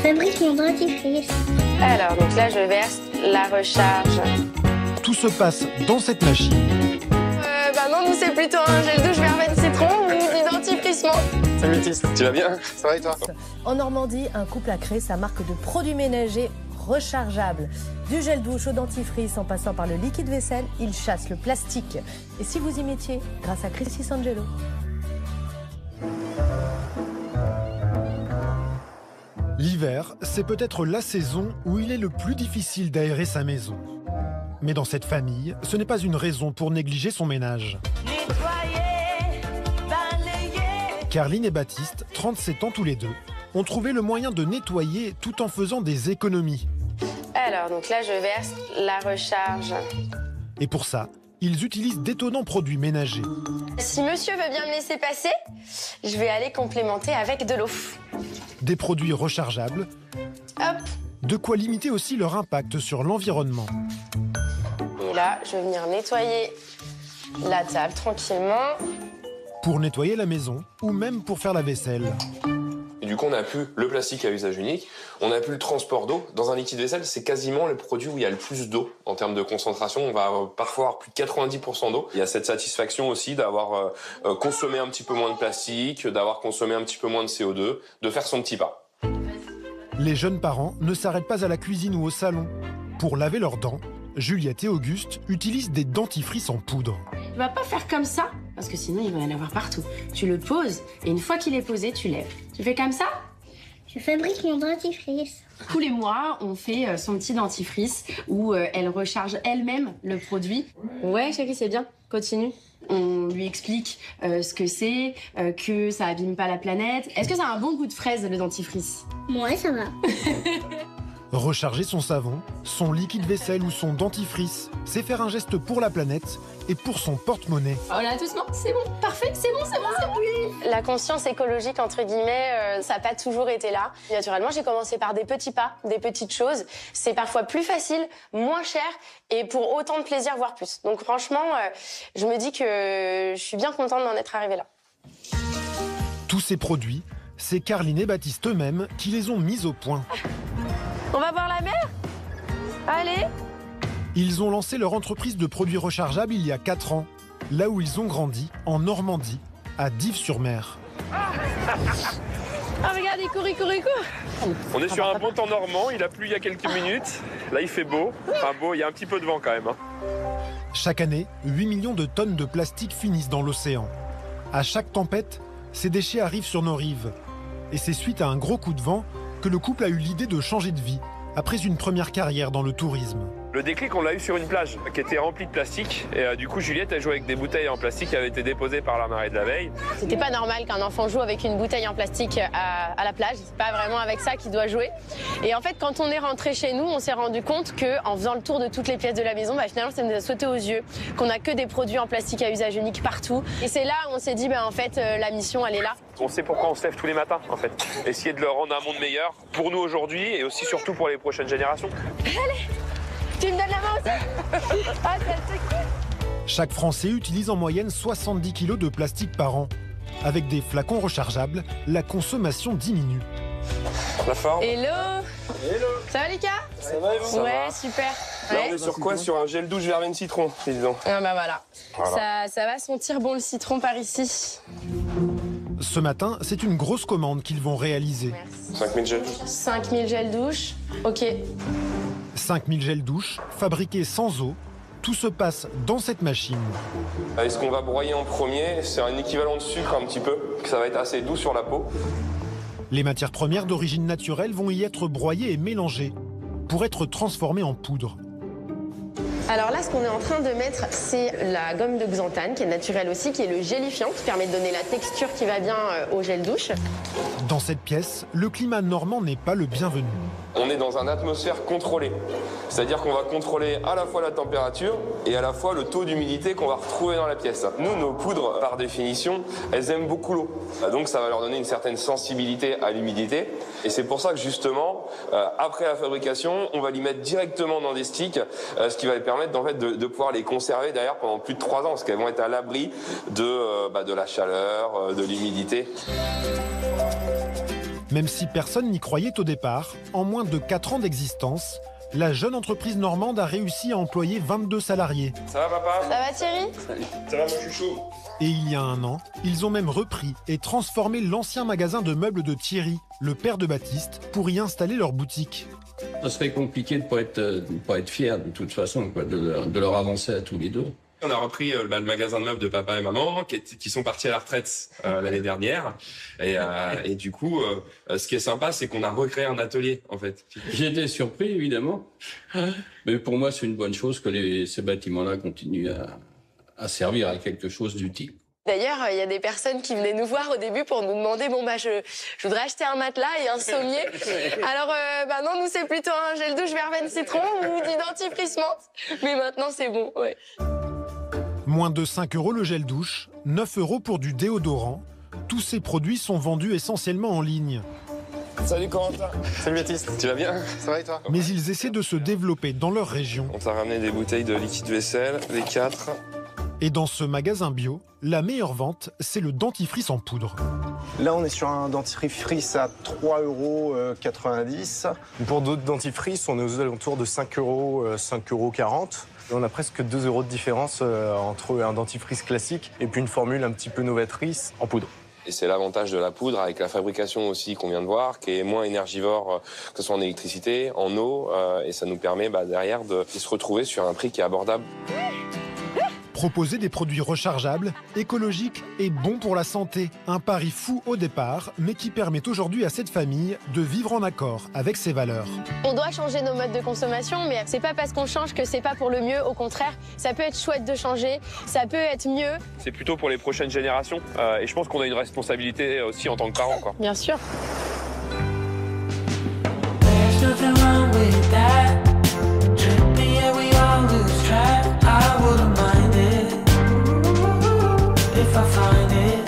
Fabrique mon dentifrice. Alors, donc là, je verse la recharge. Tout se passe dans cette machine. Non, nous, c'est plutôt un gel douche verveine citron ou du dentifrice. Salut Tis, tu vas bien? Ça va et toi? En Normandie, un couple a créé sa marque de produits ménagers rechargeables. Du gel douche au dentifrice en passant par le liquide vaisselle, il chasse le plastique. Et si vous y mettiez, grâce à Chrissy Sangelo. L'hiver, c'est peut-être la saison où il est le plus difficile d'aérer sa maison. Mais dans cette famille, ce n'est pas une raison pour négliger son ménage. Carline et Baptiste, 37 ans tous les deux, ont trouvé le moyen de nettoyer tout en faisant des économies. Alors, donc là, je verse la recharge. Et pour ça, ils utilisent d'étonnants produits ménagers. Si monsieur veut bien me laisser passer, je vais aller complémenter avec de l'eau. Des produits rechargeables, Hop. de quoi limiter aussi leur impact sur l'environnement. Et là, je vais venir nettoyer la table tranquillement. Pour nettoyer la maison ou même pour faire la vaisselle. Et du coup, on n'a plus le plastique à usage unique, on n'a plus le transport d'eau. Dans un liquide vaisselle, c'est quasiment le produit où il y a le plus d'eau en termes de concentration. On va parfois avoir plus de 90% d'eau. Il y a cette satisfaction aussi d'avoir consommé un petit peu moins de plastique, d'avoir consommé un petit peu moins de CO2, de faire son petit pas. Les jeunes parents ne s'arrêtent pas à la cuisine ou au salon. Pour laver leurs dents, Juliette et Auguste utilisent des dentifrices en poudre. Tu vas pas faire comme ça, parce que sinon il va y en avoir partout. Tu le poses, et une fois qu'il est posé, tu lèves. Tu fais comme ça? Je fabrique mon dentifrice. Tous les mois, on fait son petit dentifrice où elle recharge elle-même le produit. Ouais, chérie, c'est bien. Continue. On lui explique ce que c'est, que ça abîme pas la planète. Est-ce que ça a un bon goût de fraise, le dentifrice? Ouais, ça va. Recharger son savon, son liquide vaisselle ou son dentifrice, c'est faire un geste pour la planète et pour son porte-monnaie. Oh là, doucement, c'est bon, parfait, c'est bon, c'est bon, c'est bon. La conscience écologique, entre guillemets, ça n'a pas toujours été là. Naturellement, j'ai commencé par des petits pas, des petites choses. C'est parfois plus facile, moins cher et pour autant de plaisir, voire plus. Donc franchement, je me dis que je suis bien contente d'en être arrivée là. Tous ces produits, c'est Carline et Baptiste eux-mêmes qui les ont mis au point. On va voir la mer? Allez. Ils ont lancé leur entreprise de produits rechargeables il y a 4 ans, là où ils ont grandi, en Normandie, à Dives-sur-Mer. Ah, regarde, il court, il court, il court. On est sur un bon temps normand, il a plu il y a quelques minutes. Là, il fait beau. Enfin beau, il y a un petit peu de vent quand même. Chaque année, 8 millions de tonnes de plastique finissent dans l'océan. À chaque tempête, ces déchets arrivent sur nos rives. Et c'est suite à un gros coup de vent que le couple a eu l'idée de changer de vie, après une première carrière dans le tourisme. Le déclic, on l'a eu sur une plage qui était remplie de plastique. Et du coup, Juliette a joué avec des bouteilles en plastique qui avaient été déposées par la marée de la veille. C'était pas normal qu'un enfant joue avec une bouteille en plastique à la plage. C'est pas vraiment avec ça qu'il doit jouer. Et en fait, quand on est rentré chez nous, on s'est rendu compte qu'en faisant le tour de toutes les pièces de la maison, finalement, ça nous a sauté aux yeux qu'on a que des produits en plastique à usage unique partout. Et c'est là où on s'est dit, en fait, la mission, elle est là. On sait pourquoi on se lève tous les matins, en fait. Essayer de leur rendre un monde meilleur pour nous aujourd'hui et aussi surtout pour les prochaines générations. Allez, tu me donnes la main aussi. Ah, c'est cool. Chaque Français utilise en moyenne 70 kg de plastique par an. Avec des flacons rechargeables, la consommation diminue. La forme. Hello. Hello. Ça va les gars? Ça va et vous? Ouais, super. Là, on est sur quoi? Sur un gel douche verveine citron, disons. Ah voilà. Ça va sentir bon le citron par ici. Ce matin, c'est une grosse commande qu'ils vont réaliser. Merci. 5000 gels douche. 5000 gels douche. Ok. 5000 gels douche, fabriqués sans eau. Tout se passe dans cette machine. Et ce qu'on va broyer en premier, c'est un équivalent de sucre un petit peu, que ça va être assez doux sur la peau. Les matières premières d'origine naturelle vont y être broyées et mélangées pour être transformées en poudre. Alors là, ce qu'on est en train de mettre, c'est la gomme de xanthane, qui est naturelle aussi, qui est le gélifiant, qui permet de donner la texture qui va bien au gel douche. Dans cette pièce, le climat normand n'est pas le bienvenu. On est dans une atmosphère contrôlée. C'est-à-dire qu'on va contrôler à la fois la température et à la fois le taux d'humidité qu'on va retrouver dans la pièce. Nous, nos poudres, par définition, elles aiment beaucoup l'eau. Donc ça va leur donner une certaine sensibilité à l'humidité. Et c'est pour ça que justement, après la fabrication, on va les mettre directement dans des sticks, ce qui va permettre en fait, de pouvoir les conserver derrière pendant plus de 3 ans, parce qu'elles vont être à l'abri de la chaleur, de l'humidité. Même si personne n'y croyait au départ, en moins de 4 ans d'existence, la jeune entreprise normande a réussi à employer 22 salariés. Ça va papa? Ça va Thierry? Ça va, moi je suis chaud. Et il y a un an, ils ont même repris et transformé l'ancien magasin de meubles de Thierry, le père de Baptiste, pour y installer leur boutique. Ça serait compliqué de ne pas être fier de toute façon, quoi, de leur avancer à tous les deux. On a repris le magasin de meubles de papa et maman qui sont partis à la retraite l'année dernière. Et du coup, ce qui est sympa, c'est qu'on a recréé un atelier, en fait. J'ai été surpris, évidemment. Mais pour moi, c'est une bonne chose que ces bâtiments-là continuent à servir à quelque chose d'utile. D'ailleurs, il y a des personnes qui venaient nous voir au début pour nous demander je voudrais acheter un matelas et un sommier. Alors, non, nous, c'est plutôt un gel douche verveine citron ou du dentifrice menthe. Mais maintenant, c'est bon, ouais. Moins de 5 € le gel douche, 9 € pour du déodorant. Tous ces produits sont vendus essentiellement en ligne. Salut Corentin. Salut Baptiste. Tu vas bien? Ça va et toi? Mais ils essaient de se développer dans leur région. On t'a ramené des bouteilles de liquide vaisselle, les 4. Et dans ce magasin bio, la meilleure vente, c'est le dentifrice en poudre. Là, on est sur un dentifrice à 3,90 €. Pour d'autres dentifrices, on est aux alentours de 5 €, 5,40 €. On a presque 2 € de différence entre un dentifrice classique et puis une formule un petit peu novatrice en poudre. Et c'est l'avantage de la poudre avec la fabrication aussi qu'on vient de voir, qui est moins énergivore que ce soit en électricité, en eau, et ça nous permet derrière de se retrouver sur un prix qui est abordable. Proposer des produits rechargeables, écologiques et bons pour la santé. Un pari fou au départ, mais qui permet aujourd'hui à cette famille de vivre en accord avec ses valeurs. On doit changer nos modes de consommation, mais c'est pas parce qu'on change que c'est pas pour le mieux. Au contraire, ça peut être chouette de changer, ça peut être mieux. C'est plutôt pour les prochaines générations, et je pense qu'on a une responsabilité aussi en tant que parents, quoi. Bien sûr. There's nothing wrong with that. Tripping, yeah, we all lose track. I wouldn't mind it if I find it.